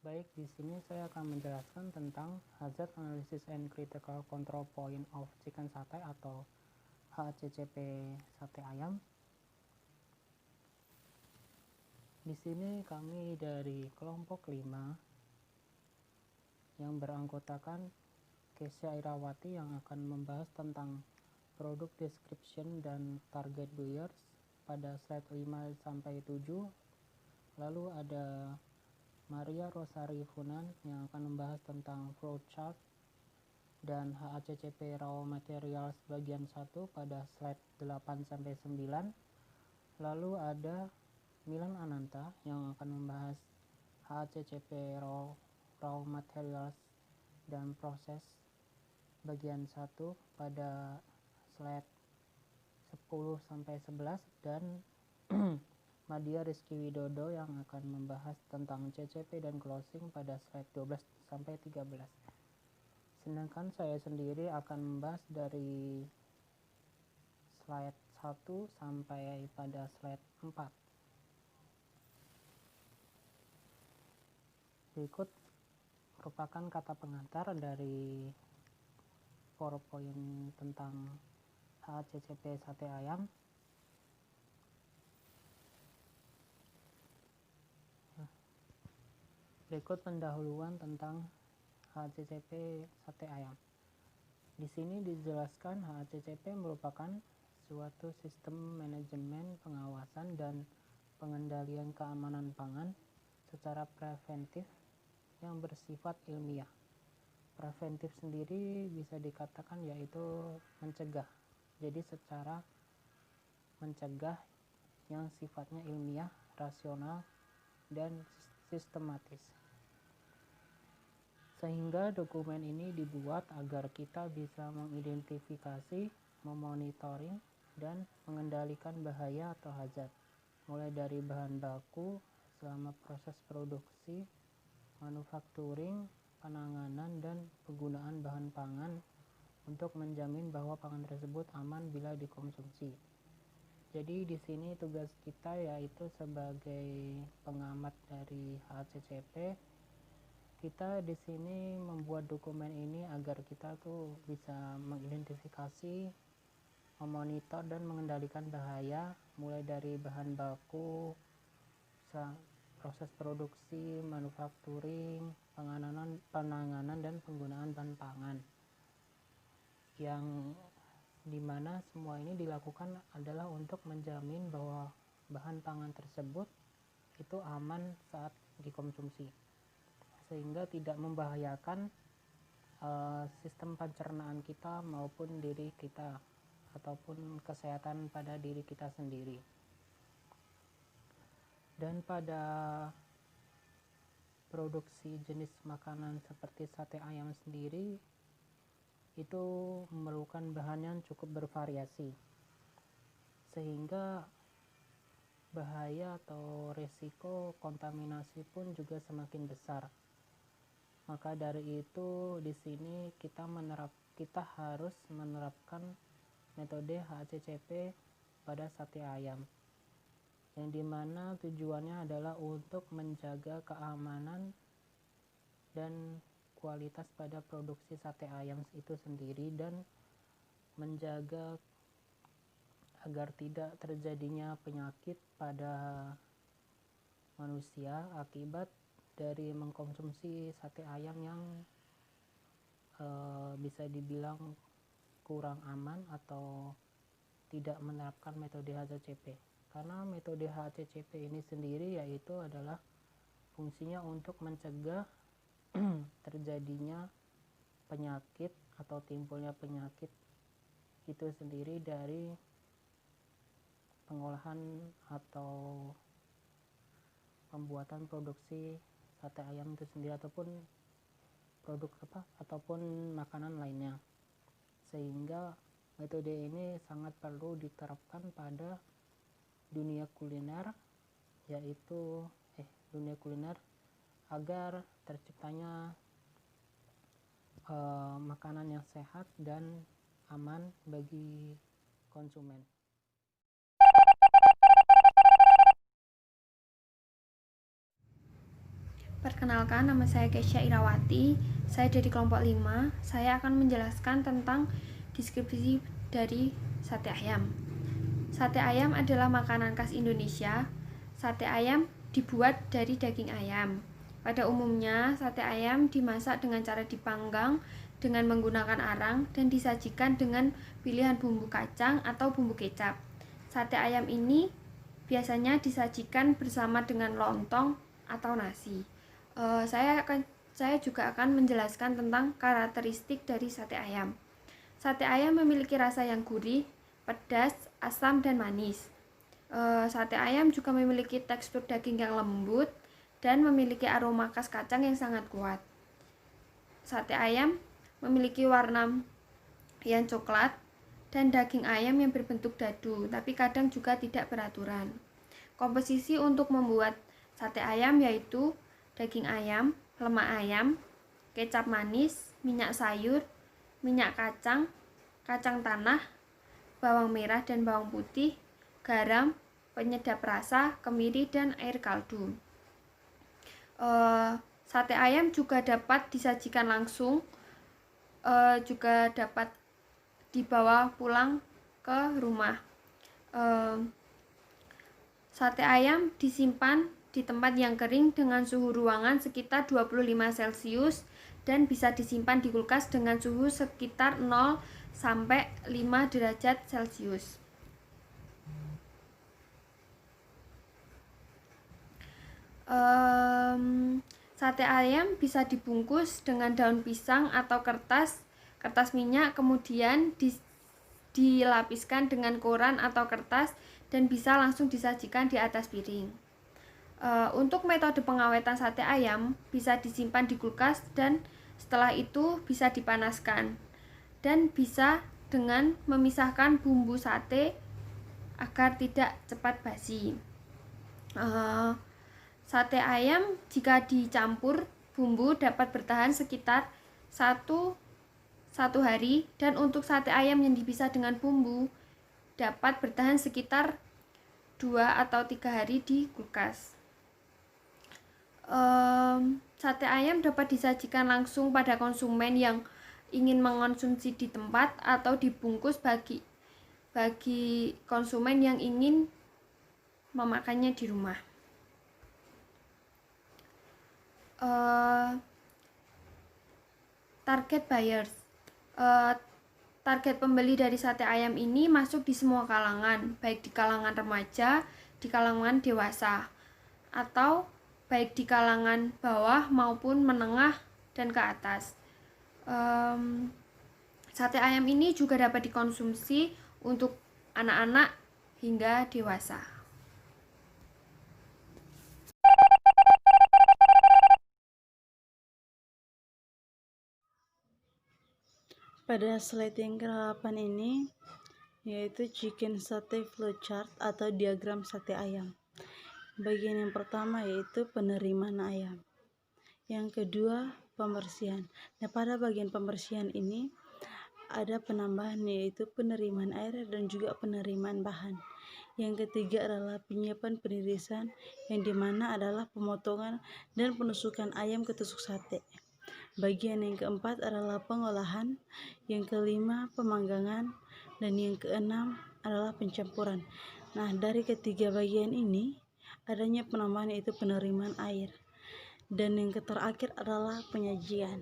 Baik, di sini saya akan menjelaskan tentang Hazard Analysis and Critical Control Point of Chicken Satay atau HACCP sate ayam. Di sini kami dari kelompok 5 yang beranggotakan Kesha Irawati yang akan membahas tentang product description dan target buyers pada slide 5-7. Lalu ada Maria Rosari Funan yang akan membahas tentang flowchart dan HACCP Raw Materials bagian 1 pada slide 8-9. Lalu ada Milan Ananta yang akan membahas HACCP Raw Materials dan proses bagian 1 pada slide 10-11, dan Madia Rizky Widodo yang akan membahas tentang CCP dan closing pada slide 12-13. Sedangkan saya sendiri akan membahas dari slide 1 sampai pada slide 4. Berikut merupakan kata pengantar dari PowerPoint tentang HACCP sate ayam. Berikut pendahuluan tentang HACCP sate ayam. Di sini dijelaskan HACCP merupakan suatu sistem manajemen pengawasan dan pengendalian keamanan pangan secara preventif yang bersifat ilmiah. Preventif sendiri bisa dikatakan yaitu mencegah. Jadi secara mencegah yang sifatnya ilmiah, rasional, dan sistematis. Sehingga dokumen ini dibuat agar kita bisa mengidentifikasi, memonitoring, dan mengendalikan bahaya atau hazard, mulai dari bahan baku selama proses produksi, manufacturing, penanganan, dan penggunaan bahan pangan untuk menjamin bahwa pangan tersebut aman bila dikonsumsi. Jadi di sini tugas kita yaitu sebagai pengamat dari HACCP, kita di sini membuat dokumen ini agar kita tuh bisa mengidentifikasi, memonitor, dan mengendalikan bahaya mulai dari bahan baku, proses produksi, manufacturing, penanganan, dan penggunaan bahan pangan, yang dimana semua ini dilakukan adalah untuk menjamin bahwa bahan pangan tersebut itu aman saat dikonsumsi, sehingga tidak membahayakan sistem pencernaan kita maupun diri kita ataupun kesehatan pada diri kita sendiri. Dan pada produksi jenis makanan seperti sate ayam sendiri itu memerlukan bahan yang cukup bervariasi, sehingga bahaya atau risiko kontaminasi pun juga semakin besar. Maka dari itu di sini kita harus menerapkan metode HACCP pada sate ayam, yang dimana tujuannya adalah untuk menjaga keamanan dan kualitas pada produksi sate ayam itu sendiri, dan menjaga agar tidak terjadinya penyakit pada manusia akibat dari mengkonsumsi sate ayam yang bisa dibilang kurang aman atau tidak menerapkan metode HACCP. Karena metode HACCP ini sendiri yaitu adalah fungsinya untuk mencegah terjadinya penyakit atau timbulnya penyakit itu sendiri dari pengolahan atau pembuatan produksi sate ayam itu sendiri ataupun produk ataupun makanan lainnya. Sehingga metode ini sangat perlu diterapkan pada dunia kuliner, yaitu dunia kuliner agar terciptanya makanan yang sehat dan aman bagi konsumen. Perkenalkan Perkenalkan, nama saya Kesha Irawati. Saya dari kelompok 5. Saya akan menjelaskan tentang deskripsi dari sate ayam. Sate ayam adalah makanan khas Indonesia. Sate ayam dibuat dari daging ayam. Pada umumnya, sate ayam dimasak dengan cara dipanggang dengan menggunakan arang dan disajikan dengan pilihan bumbu kacang atau bumbu kecap. Sate ayam ini biasanya disajikan bersama dengan lontong atau nasi. Saya juga akan menjelaskan tentang karakteristik dari sate ayam. Sate ayam memiliki rasa yang gurih, pedas, asam, dan manis. Sate ayam juga memiliki tekstur daging yang lembut dan memiliki aroma khas kacang yang sangat kuat. Sate ayam memiliki warna yang coklat dan daging ayam yang berbentuk dadu, tapi kadang juga tidak beraturan. Komposisi untuk membuat sate ayam yaitu daging ayam, lemak ayam, kecap manis, minyak sayur, minyak kacang, kacang tanah, bawang merah dan bawang putih, garam, penyedap rasa, kemiri, dan air kaldu. Sate ayam juga dapat disajikan langsung, juga dapat dibawa pulang ke rumah. Sate ayam disimpan di tempat yang kering dengan suhu ruangan sekitar 25 Celcius dan bisa disimpan di kulkas dengan suhu sekitar 0 sampai 5 derajat Celcius. Sate ayam bisa dibungkus dengan daun pisang atau kertas minyak, kemudian dilapiskan dengan koran atau kertas dan bisa langsung disajikan di atas piring. Untuk metode pengawetan sate ayam bisa disimpan di kulkas dan setelah itu bisa dipanaskan dan bisa dengan memisahkan bumbu sate agar tidak cepat basi. Sate ayam jika dicampur bumbu dapat bertahan sekitar 1 hari, dan untuk sate ayam yang dipisah dengan bumbu dapat bertahan sekitar 2 atau 3 hari di kulkas. Sate ayam dapat disajikan langsung pada konsumen yang ingin mengonsumsi di tempat atau dibungkus bagi konsumen yang ingin memakannya di rumah. Target buyers. Target pembeli dari sate ayam ini masuk di semua kalangan, baik di kalangan remaja, di kalangan dewasa, atau baik di kalangan bawah maupun menengah dan ke atas. Sate ayam ini juga dapat dikonsumsi untuk anak-anak hingga dewasa. Pada slide yang ke-8 ini yaitu chicken satay flowchart atau diagram sate ayam. Bagian yang pertama yaitu penerimaan ayam. Yang kedua, pembersihan. Nah, pada bagian pembersihan ini ada penambahan yaitu penerimaan air dan juga penerimaan bahan. Yang ketiga adalah penyiapan penirisan, yang dimana adalah pemotongan dan penusukan ayam ke tusuk sate. Bagian yang keempat adalah pengolahan, yang kelima pemanggangan, dan yang keenam adalah pencampuran. Nah, dari ketiga bagian ini adanya penambahan yaitu penerimaan air, dan yang terakhir adalah penyajian.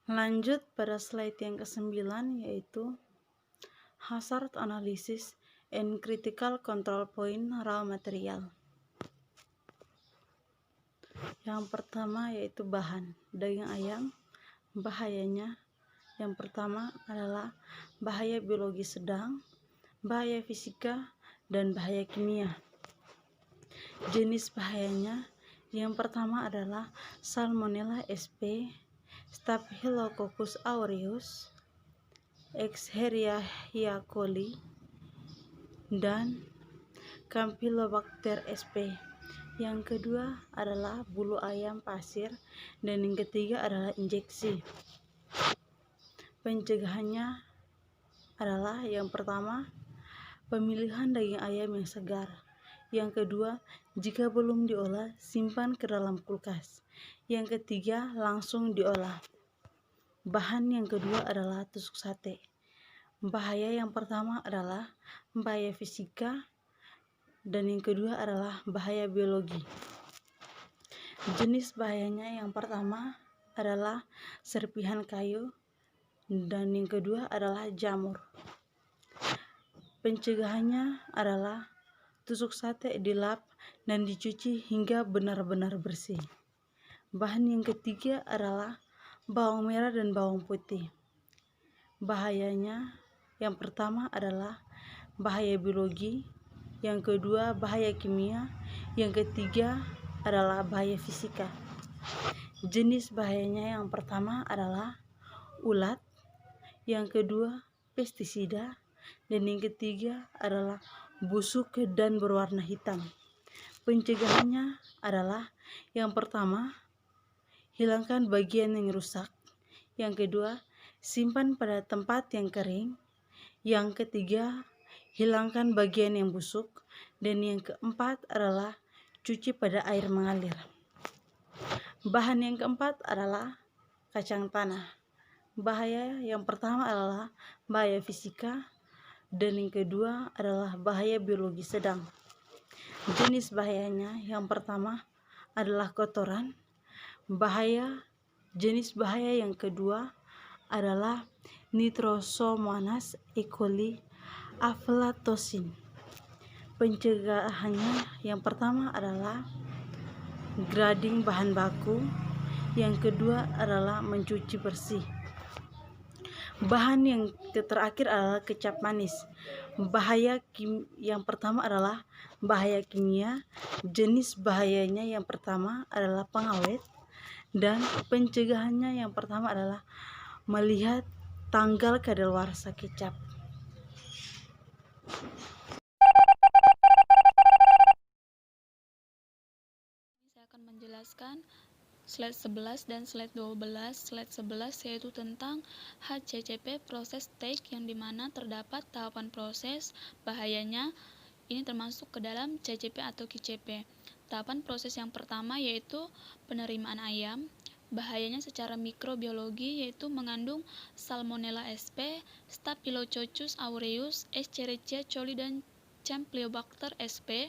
Lanjut pada slide yang ke-9 yaitu hazard analysis and critical control point raw material. Yang pertama yaitu bahan daging ayam. Bahayanya yang pertama adalah bahaya biologi sedang, bahaya fisika, dan bahaya kimia. Jenis bahayanya yang pertama adalah Salmonella sp, Staphylococcus aureus, Escherichia coli, dan Campylobacter sp. Yang kedua adalah bulu ayam pasir, dan yang ketiga adalah injeksi. Pencegahannya adalah yang pertama, pemilihan daging ayam yang segar. Yang kedua, jika belum diolah, simpan ke dalam kulkas. Yang ketiga, langsung diolah. Bahan yang kedua adalah tusuk sate. Bahaya yang pertama adalah bahaya fisika, dan yang kedua adalah bahaya biologi. Jenis bahayanya yang pertama adalah serpihan kayu, dan yang kedua adalah jamur. Pencegahannya adalah tusuk sate dilap dan dicuci hingga benar-benar bersih. Bahan yang ketiga adalah bawang merah dan bawang putih. Bahayanya yang pertama adalah bahaya biologi, yang kedua bahaya kimia, yang ketiga adalah bahaya fisika. Jenis bahayanya yang pertama adalah ulat, yang kedua pestisida, dan yang ketiga adalah busuk dan berwarna hitam. Pencegahannya adalah yang pertama, hilangkan bagian yang rusak. Yang kedua, simpan pada tempat yang kering. Yang ketiga, hilangkan bagian yang busuk. Dan yang keempat adalah cuci pada air mengalir. Bahan yang keempat adalah kacang tanah. Bahaya yang pertama adalah bahaya fisika, dan yang kedua adalah bahaya biologi sedang. Jenis bahayanya yang pertama adalah kotoran. Jenis bahaya yang kedua adalah Nitrosomonas E. coli aflatoxin. Pencegahannya yang pertama adalah grading bahan baku, yang kedua adalah mencuci bersih. Bahan yang terakhir adalah kecap manis. Yang pertama adalah bahaya kimia. Jenis bahayanya yang pertama adalah pengawet, dan pencegahannya yang pertama adalah melihat tanggal kadaluarsa kecap. Saya akan menjelaskan slide 11 dan slide 12. Slide 11 yaitu tentang HCCP proses stage, yang dimana terdapat tahapan proses. Bahayanya ini termasuk ke dalam CCP atau QCP. Tahapan proses yang pertama yaitu penerimaan ayam. Bahayanya secara mikrobiologi yaitu mengandung Salmonella sp, Staphylococcus aureus, Escherichia coli, dan Campylobacter sp.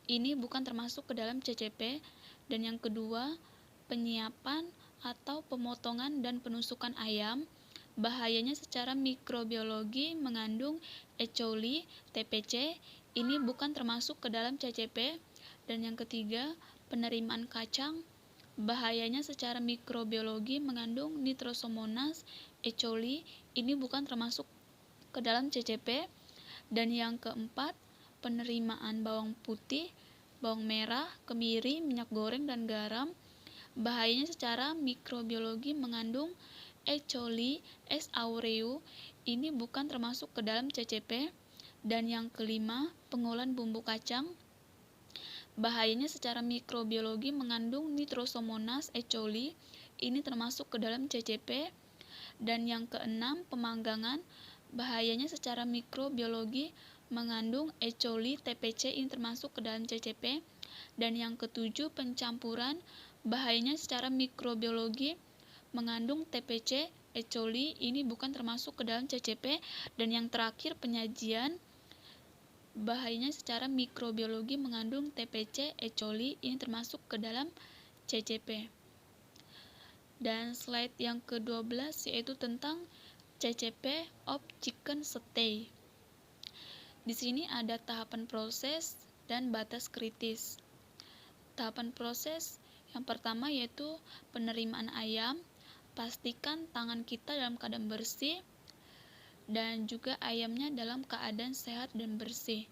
Ini bukan termasuk ke dalam CCP. Dan yang kedua, penyiapan atau pemotongan dan penusukan ayam. Bahayanya secara mikrobiologi mengandung E. coli, TPC. Ini bukan termasuk ke dalam CCP. Dan yang ketiga, penerimaan kacang. Bahayanya secara mikrobiologi mengandung Nitrosomonas E. coli. Ini bukan termasuk ke dalam CCP. Dan yang keempat, penerimaan bawang putih, bawang merah, kemiri, minyak goreng, dan garam. Bahayanya secara mikrobiologi mengandung E. coli, S. aureus. Ini bukan termasuk ke dalam CCP. Dan yang kelima, pengolahan bumbu kacang. Bahayanya secara mikrobiologi mengandung Nitrosomonas E. coli. Ini termasuk ke dalam CCP. Dan yang keenam, pemanggangan. Bahayanya secara mikrobiologi mengandung E. coli, TPC. Ini termasuk ke dalam CCP. Dan yang ketujuh, pencampuran. Bahayanya secara mikrobiologi mengandung TPC, E. coli. Ini bukan termasuk ke dalam CCP. Dan yang terakhir, penyajian. Bahayanya secara mikrobiologi mengandung TPC, E. coli. Ini termasuk ke dalam CCP. Dan slide yang ke-12 yaitu tentang CCP of chicken stay. Di sini ada tahapan proses dan batas kritis. Tahapan proses yang pertama yaitu penerimaan ayam. Pastikan tangan kita dalam keadaan bersih dan juga ayamnya dalam keadaan sehat dan bersih.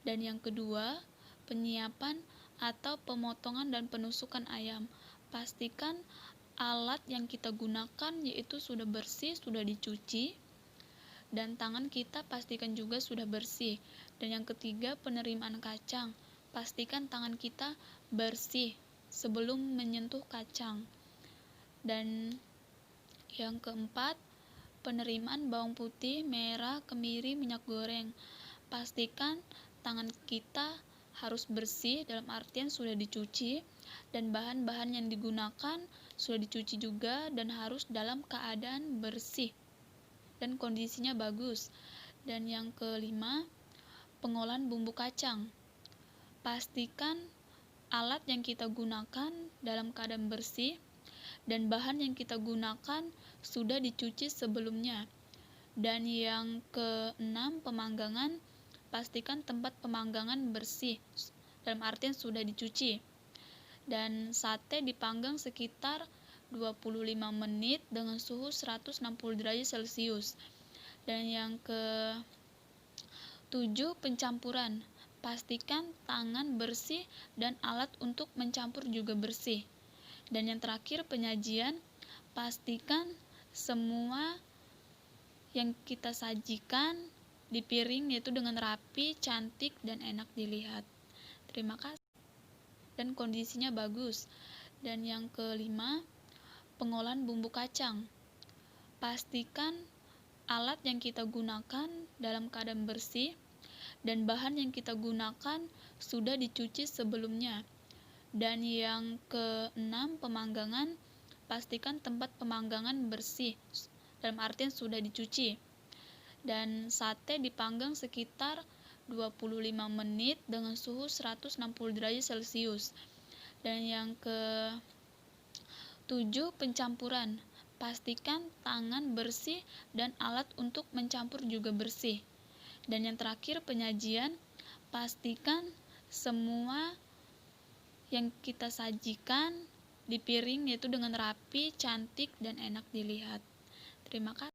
Dan yang kedua, penyiapan atau pemotongan dan penusukan ayam. Pastikan alat yang kita gunakan yaitu sudah bersih, sudah dicuci, dan tangan kita pastikan juga sudah bersih. Dan yang ketiga, penerimaan kacang. Pastikan tangan kita bersih sebelum menyentuh kacang. Dan yang keempat, penerimaan bawang putih, merah, kemiri, minyak goreng. Pastikan tangan kita harus bersih, dalam artian sudah dicuci, dan bahan-bahan yang digunakan sudah dicuci juga dan harus dalam keadaan bersih dan kondisinya bagus. Dan yang kelima, pengolahan bumbu kacang. Pastikan alat yang kita gunakan dalam keadaan bersih dan bahan yang kita gunakan sudah dicuci sebelumnya. Dan yang keenam, pemanggangan. Pastikan tempat pemanggangan bersih, dalam artian sudah dicuci. Dan sate dipanggang sekitar 25 menit dengan suhu 160 derajat Celcius. Dan yang ke-7, pencampuran. Pastikan tangan bersih dan alat untuk mencampur juga bersih. Dan yang terakhir, penyajian. Pastikan semua yang kita sajikan di piring yaitu dengan rapi, cantik, dan enak dilihat. Terima kasih. Dan kondisinya bagus. Dan yang kelima, pengolahan bumbu kacang. Pastikan alat yang kita gunakan dalam keadaan bersih dan bahan yang kita gunakan sudah dicuci sebelumnya. Dan yang keenam, pemanggangan. Pastikan tempat pemanggangan bersih, dalam artian sudah dicuci. Dan sate dipanggang sekitar 25 menit dengan suhu 160 derajat Celcius. Dan yang ke-7, pencampuran. Pastikan tangan bersih dan alat untuk mencampur juga bersih. Dan yang terakhir, penyajian. Pastikan semua yang kita sajikan di piring yaitu dengan rapi, cantik, dan enak dilihat. Terima kasih.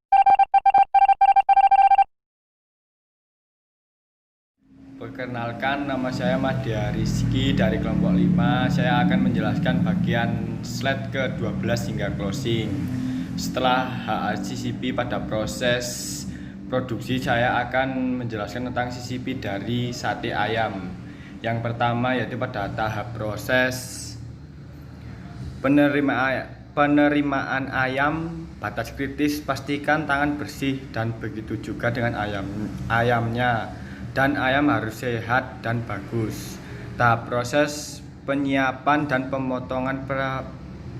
Perkenalkan, nama saya Madya Rizky dari kelompok 5. Saya akan menjelaskan bagian slide ke-12 hingga closing. Setelah HACCP pada proses produksi, saya akan menjelaskan tentang CCP dari sate ayam. Yang pertama yaitu pada tahap proses penerimaan ayam, batas kritis, pastikan tangan bersih dan begitu juga dengan ayamnya. Dan ayam harus sehat dan bagus. Tahap proses penyiapan dan pemotongan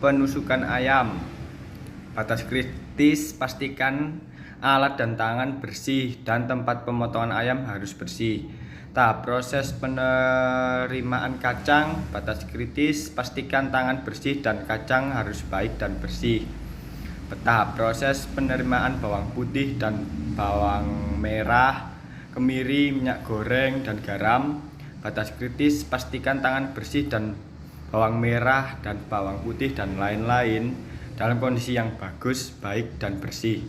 penusukan ayam. Batas kritis, pastikan alat dan tangan bersih dan tempat pemotongan ayam harus bersih. Tahap proses penerimaan kacang. Batas kritis, pastikan tangan bersih dan kacang harus baik dan bersih. Tahap proses penerimaan bawang putih dan bawang merah, kemiri, minyak goreng, dan garam. Batas kritis, pastikan tangan bersih dan bawang merah dan bawang putih dan lain-lain dalam kondisi yang bagus, baik, dan bersih.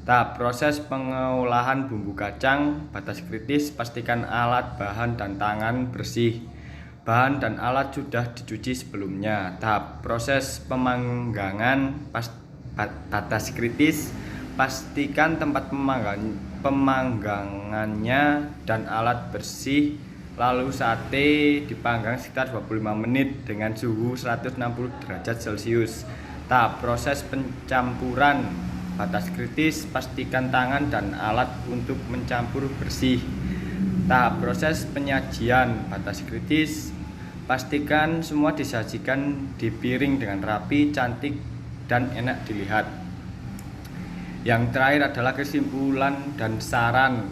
Tahap proses pengolahan bumbu kacang. Batas kritis, pastikan alat, bahan, dan tangan bersih. Bahan dan alat sudah dicuci sebelumnya. Tahap proses pemanggangan. Batas kritis, pastikan tempat pemanggangannya dan alat bersih. Lalu sate dipanggang sekitar 25 menit dengan suhu 160 derajat Celcius. Tahap proses pencampuran. Batas kritis, pastikan tangan dan alat untuk mencampur bersih. Tahap proses penyajian. Batas kritis, pastikan semua disajikan di piring dengan rapi, cantik, dan enak dilihat. Yang terakhir adalah kesimpulan dan saran.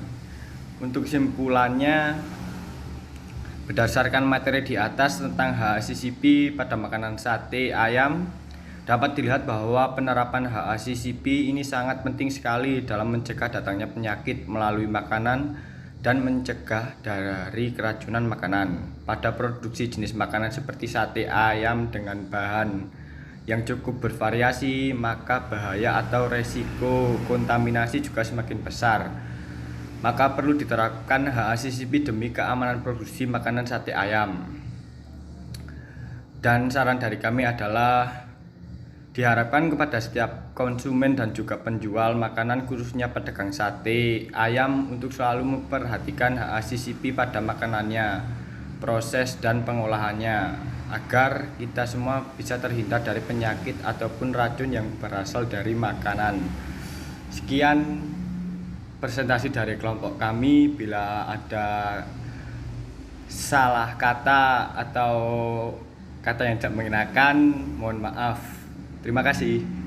Untuk kesimpulannya, berdasarkan materi di atas tentang HACCP pada makanan sate ayam, dapat dilihat bahwa penerapan HACCP ini sangat penting sekali dalam mencegah datangnya penyakit melalui makanan dan mencegah dari keracunan makanan. Pada produksi jenis makanan seperti sate ayam dengan bahan yang cukup bervariasi, maka bahaya atau resiko kontaminasi juga semakin besar. Maka perlu diterapkan HACCP demi keamanan produksi makanan sate ayam. Dan saran dari kami adalah diharapkan kepada setiap konsumen dan juga penjual makanan, khususnya pedagang sate ayam, untuk selalu memperhatikan HACCP pada makanannya, proses dan pengolahannya, agar kita semua bisa terhindar dari penyakit ataupun racun yang berasal dari makanan. Sekian presentasi dari kelompok kami. Bila ada salah kata atau kata yang tidak mengenakan, mohon maaf. Terima kasih.